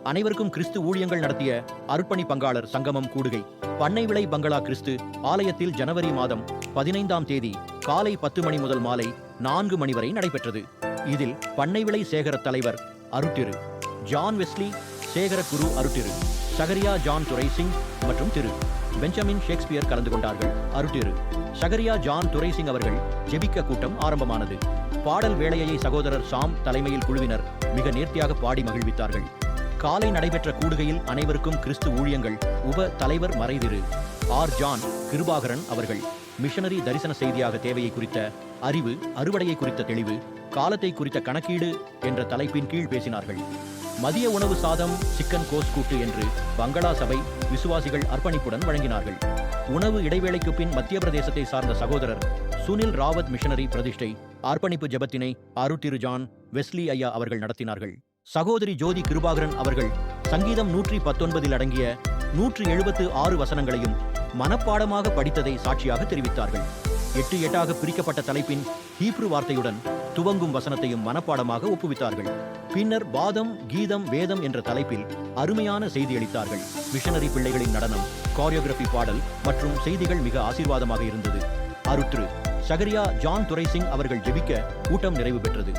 அனைவருக்கும் கிறிஸ்து ஊழியங்கள் நடத்திய அர்ப்பணி பங்காளர் சங்கமம் கூடுகை பண்ணை விளை பங்களா கிறிஸ்து ஆலயத்தில் ஜனவரி மாதம் 15ஆம் தேதி காலை 10 மணி முதல் மாலை 4 மணி வரை நடைபெற்றது. இதில் பண்ணை விளை சேகர தலைவர் அருட்டிரு ஜான் வெஸ்லி, சேகர குரு அருட்டிரு சகரியா ஜான் துரைசிங் மற்றும் திரு பெஞ்சமின் ஷேக்ஸ்பியர் கலந்து கொண்டார்கள். அருட்டிரு சகரியா ஜான் துரைசிங் அவர்கள் ஜெபிக்க கூட்டம் ஆரம்பமானது. பாடல் வேளையை சகோதரர் சாம் தலைமையில் குழுவினர் மிக நேர்த்தியாக பாடி மகிழ்வித்தார்கள். காலை நடைபெற்ற கூடுகையில் அனைவருக்கும் கிறிஸ்து ஊழியங்கள் உப தலைவர் மறைதிரு ஆர் ஜான் கிருபாகரன் அவர்கள் மிஷனரி தரிசன செய்தியாக தேவையை குறித்த அறிவு, அறுவடையை குறித்த தெளிவு, காலத்தை குறித்த கணக்கீடு என்ற தலைப்பின் கீழ் பேசினார்கள். மதிய உணவு சாதம், சிக்கன் கோஸ் கூட்டு என்று பங்களா சபை விசுவாசிகள் அர்ப்பணிப்புடன் வழங்கினார்கள். உணவு இடைவேளைக்கு பின் மத்திய பிரதேசத்தை சார்ந்த சகோதரர் சுனில் ராவத் மிஷனரி பிரதிஷ்டை அர்ப்பணிப்பு ஜெபத்தினை அருட்டிரு ஜான் வெஸ்லி ஐயா அவர்கள் நடத்தினார்கள். சகோதரி ஜோதி கிருபாகரன் அவர்கள் சங்கீதம் 119 அடங்கிய 176 வசனங்களையும் மனப்பாடமாக படித்ததை சாட்சியாக தெரிவித்தார்கள். 8 பிரிக்கப்பட்ட தலைப்பின் ஹீப்ரு வார்த்தையுடன் துவங்கும் வசனத்தையும் மனப்பாடமாக ஒப்புவித்தார்கள். பின்னர் வாதம், கீதம், வேதம் என்ற தலைப்பில் அருமையான செய்தி அளித்தார்கள். மிஷனரி பிள்ளைகளின் நடனம், கோரியோகிராஃபி, பாடல் மற்றும் செய்திகள் மிக ஆசீர்வாதமாக இருந்தது. அருட்ரு சகரியா ஜான் துரைசிங் அவர்கள் ஜெபிக்க கூட்டம் நிறைவு பெற்றது.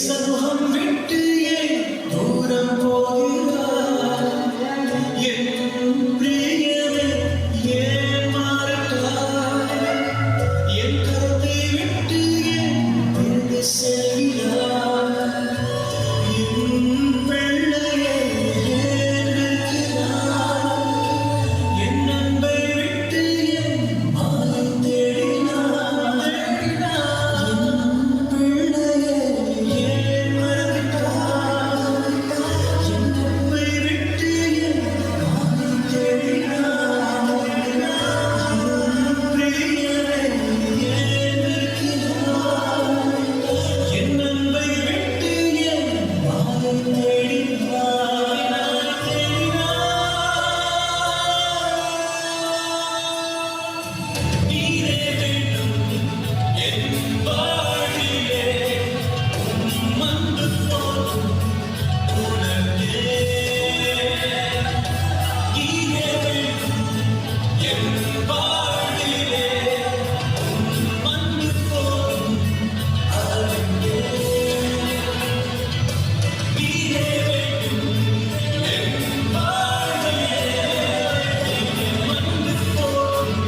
சமூகம் விட்டு ஏன் தூரம் போகிறாய்? என் பிரியமே ஏன் மாறிட்டாய்? என் கருத்தை விட்டு ஏன் பிரிந்து செல்கிறாய்? என் பிள்ளையே ஏன் இருக்கிறாய்? என் அன்பை விட்டு ஏன் மாலை தேடினாய்? என் பிள்ளையே ஏன் மறந்தாய்? என் அன்பை விட்டு ஏன் மாலை தேடினாய்? என் பிரியமே ஏன் இருக்கிறாய்? என் அன்பை விட்டு ஏன் மாலை தேடினாய்? நீரே வேண்டும் என் வாழ்விலே, உம் அன்பு போதும் உணர்ந்தே. நீரே வேண்டும் என் வாழ்விலே, உம் அன்பு போதும் அறிந்தே. நீரே வேண்டும் என் வாழ்விலே, உம் அன்பு போதும்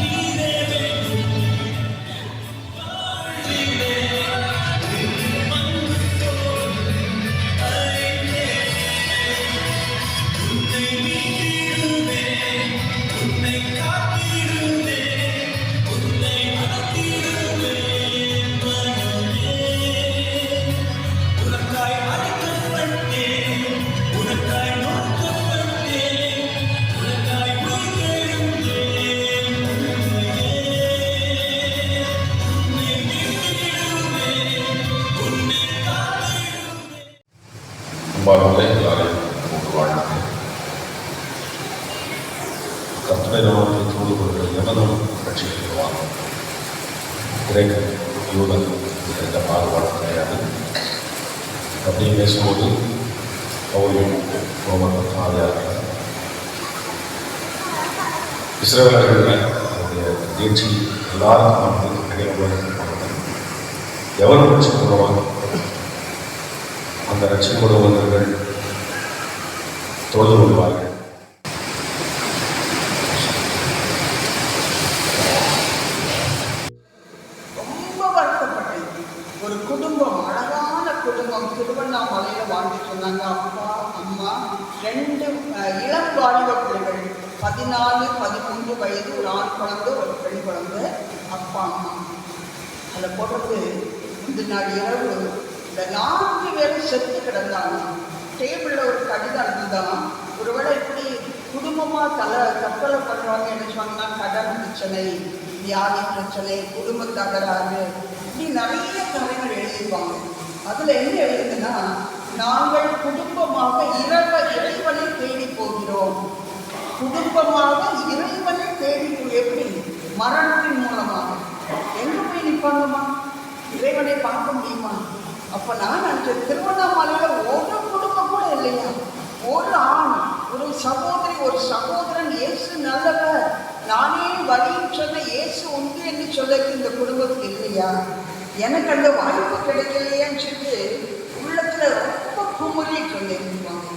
நீரே வேண்டும் வாழ்விலே, உம் அன்பு போதும் அறிந்தே. உன்னை மீட்டிடுவேன், உன்னை காத்திடுவேன், உன்னை நடத்திடுவேன் மனமே. உனக்காய் அழைக்கப்பட்டேன், உனக்காய் நோக்கப்பட்டேன், உனக்காய் உயிர்த்தெழுந்தேன் உன்னையே. உன்னை மீட்டிடுவேன், உன்னை காத்திடுவேன். அன்பானவர்களே, எல்லாரையும் உங்கள் வாழ்க்கை கர்த்தரை நாமத்தை தொழுது கொள்கிற எவனும் ரட்சிக்கப்படுவான். கிரேக்கன் யூதன் என்ற மாறுபாடு கிடையாது. அப்படி பேசும்போது பவுலும் ரோமன் ஆதியாக இஸ்ரவேலர்கள் அவருடைய நீட்சி எல்லாருக்கும் எவனும் ரட்சிக்கப்படுவான். அந்த ரட்சிக்கப்படுவர்கள் தொழுது கொள்வார்கள். ரொம்ப வருத்தப்பட்டேன். ஒரு குடும்பம், அழகான குடும்பம், திருவண்ணாமலையில வாழ்ந்துட்டு இருந்தாங்க. அப்பா, அம்மா, 2 இளம் வாலிப பிள்ளைகள், 14, 13 வயது, ஒரு ஆண் குழந்தை, ஒரு பெண் குழந்தை. அப்பா, அம்மா அதில் போடுறது இந்த நாள் இரவு இந்த 4 பேரும் செத்து கிடந்தாங்க. டேபிளில் ஒரு கடிதம் இருந்தான். ஒருவேளை இப்படி குடும்பமாக கப்பலை பண்ணுறவங்க என்ன சொன்னாங்கன்னா, கடன் பிரச்சனை, வியாதி பிரச்சனை, குடும்ப தகராறு, இப்படி நிறைய கதைகள் எழுதியிருப்பாங்க. அதில் என்ன எழுதுன்னா, நாங்கள் குடும்பமாக இறைவனை தேடி போகிறோம். குடும்பமாக இறைவனை தேடி எப்படி? மரணத்தின் மூலமாக. எங்கே போய் நிற்பாங்கம்மா? இறைவனை பார்க்க முடியுமா? அப்போ நான் நினச்சேன், திருவண்ணாமலையில் ஒரு குடும்பம் கூட இல்லையா? ஒரு ஆண், ஒரு சகோதரி, ஒரு சகோதரன், இயேசு நல்லவர், நானே வழியும் சொன்ன இயேசு உண்டு என்று சொல்லக்கு இந்த குடும்பத்துக்கு இல்லையா? எனக்கு அந்த வாய்ப்பு கிடைக்கலையேன்னு சொல்லி உள்ளத்தில் ரொம்ப குமுறி சொல்லியிருப்பாங்க.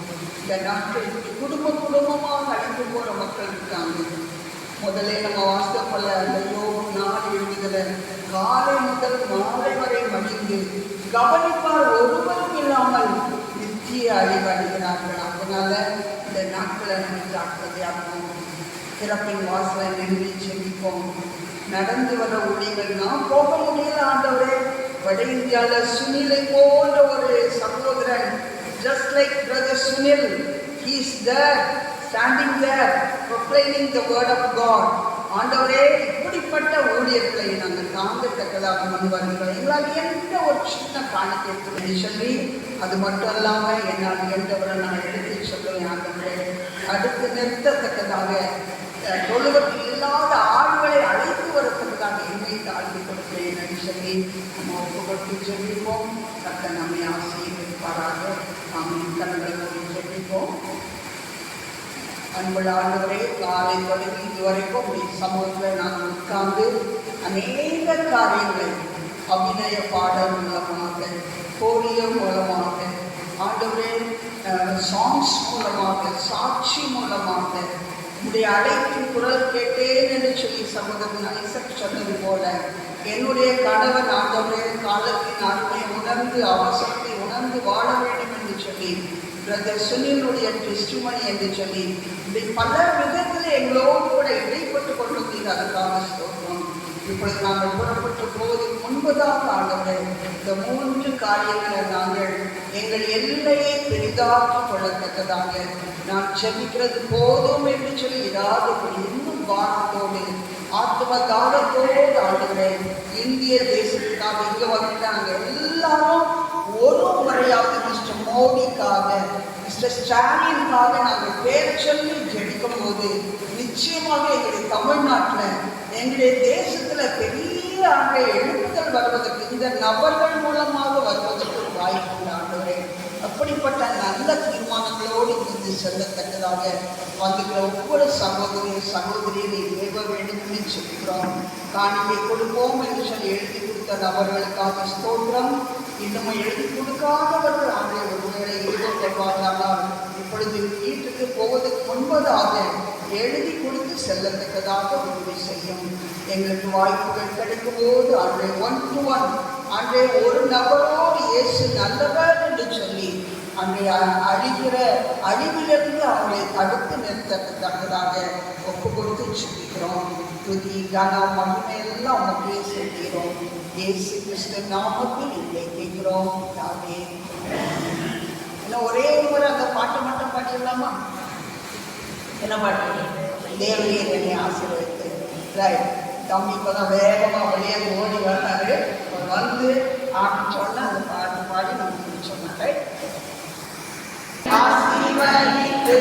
இந்த நாட்கள் குடும்பமாக அழைத்து போகிற மக்கள் இருக்காங்க. முதல்ல நம்ம வாஸ்தவப்பல அந்த யோகம் 4 எழுதுகிற காலை முதல் மாலை வரை மடிந்து கவனிப்பார் ஒருவரும் இல்லாமல் நித்திய அழிவடைகிறார்கள். அதனால இந்த நாட்களை நம்ம ஜாக்கிரதையாகும். பிறப்பின் வாசலை நிறுவி செல்லிப்போம். நடந்து வர ஊழியர்கள் நான் போக முடியல ஆண்டவரே. வட இந்தியாவில் சுனிலை போன்ற ஒரு சகோதரன், just like brother Sunil, he is there, standing there, proclaiming the word of God. ஆண்டவரே, இப்படிப்பட்ட ஊழியர்களை நாங்கள் தாங்கத்தக்கதாக முன்வருகிறோம். எங்களால் எந்த ஒரு சின்ன காணிக்கை சொல்லி, அது மட்டும் இல்லாமல் என்னால் எந்தவரை நான் எடுத்து சொல்லுவேன். ஆண்டவரே, அடுத்து நிறுத்தத்தக்கதாக தொழுவத்தில் இல்லாத ஆள்களை அழைத்து வரத்தக்கதாக என்னை தாழ்த்தி கொடுக்கிறேன் சொல்லி நம்ம ஒப்புக்கொண்டு சொல்லிப்போம். கர்த்தர் நம்மை ஆசீர்வதிப்பாராக. நாம் கண்களை மூடி சொல்லிப்போம். அன்புள்ள ஆண்டவரே, காலை தொடங்கி இதுவரைக்கும் உடைய சமூகத்தில் நாங்கள் உட்கார்ந்து அநேக காரியங்களை அபிநய பாடல் மூலமாக, கோரியம் மூலமாக, ஆண்டவரே சாங்ஸ் மூலமாக, சாட்சி மூலமாக உடைய அழைப்பின் குரல் கேட்டேன் என்று சொல்லி சகோதரன் ஐசக் சொன்னது போல என்னுடைய கணவன் ஆண்டவரே காலத்தின் அருமை உணர்ந்து அவசரத்தை உணர்ந்து வாழ வேண்டும் என்று சொல்லி பிரதர் சுனிலுடைய டெஸ்டிமனி என்று சொல்லி இப்படி பல விதத்தில் எங்களோடு கூட இடைப்பட்டு கொண்டிருந்தீங்க. அதுக்காக ஸ்தோத்திரம். இப்பொழுது நாங்கள் புறப்பட்டு போவதற்கு முன்பதாக ஆண்டவரே இந்த 3 காரியங்களை நாங்கள் எங்கள் எல்லையை பெரிதாக்கிக் கொள்ளத்தக்கதாக நான் ஜெபிக்கிறது போதும் என்று சொல்லி இராதபடி இன்னும் வாரத்தோடு ஆத்ம தாகத்தோடு ஆண்டவரே இந்திய தேசத்துக்காக இங்கே வந்துட்டு நாங்கள் எல்லாரும் ஒரு முறையாக மிஸ்டர் மோடிக்காக, மிஸ்டர் ஸ்டாலினுக்காக நாங்கள் பேர் சொல்லி ஜெபிக்கும் போது நிச்சயமாக எங்களுடைய தமிழ்நாட்டில் எங்களுடைய தேசத்தில் பெரிய எழுப்புதல் வருவதற்கு இந்த நபர்கள் மூலமாக வருவதற்கு ஒரு வாய்ப்பு ஆண்டவரே. அப்படிப்பட்ட நல்ல தீர்மானங்களோடு இருந்து செல்லத்தக்கதாக வந்துகிற ஒவ்வொரு சகோதரியை ஏவ வேண்டும் என்று சொல்கிறோம். காணிக்கை கொடுப்போம் என்று சொல்லி எழுதி கொடுத்த நபர்களுக்காக ஸ்தோத்திரம். இன்னும் எழுதி கொடுக்காதவர்கள் ஆகிய ஒருவேளை ஈடுபடுவார்களானால் இப்பொழுது வீட்டுக்கு போவதற்கு முன்பதாக எழுதி கொடுத்து செல்லத்தக்கதாக உதவி செய்யும். எங்களுக்கு வாய்ப்புகள் கிடைக்கும் போது அன்றைய 1 to 1 அன்றைய ஒரு நபரோடு இயேசு நல்லவர் என்று சொல்லி அன்றைய அழிகிற அழிவிலிருந்து அவர்களை தடுத்து நிறுத்தத்தக்கதாக ஒப்பு கொடுத்து சொல்லிக்கிறோம். துதி கன மகிமை எல்லாம் உமக்கே செல்கிறோம். இயேசு கிறிஸ்து நாமத்தில் இல்லை கேட்கிறோம். இன்னும் ஒரே முறை அந்த பாட்டு மட்டும் பாடிடலாமா? என்ன பாட்டு? தேவரீர் என்னை ஆசீர்வதித்து. ரைட். தம்பி இப்போதான் வேகமாக வெளியே ஓடி வந்தாரு. வந்து ஆட்டு சொன்ன அந்த பாட்டு பாடி நம்ம சொன்னேன். ரைட். ஆசீர்வதித்து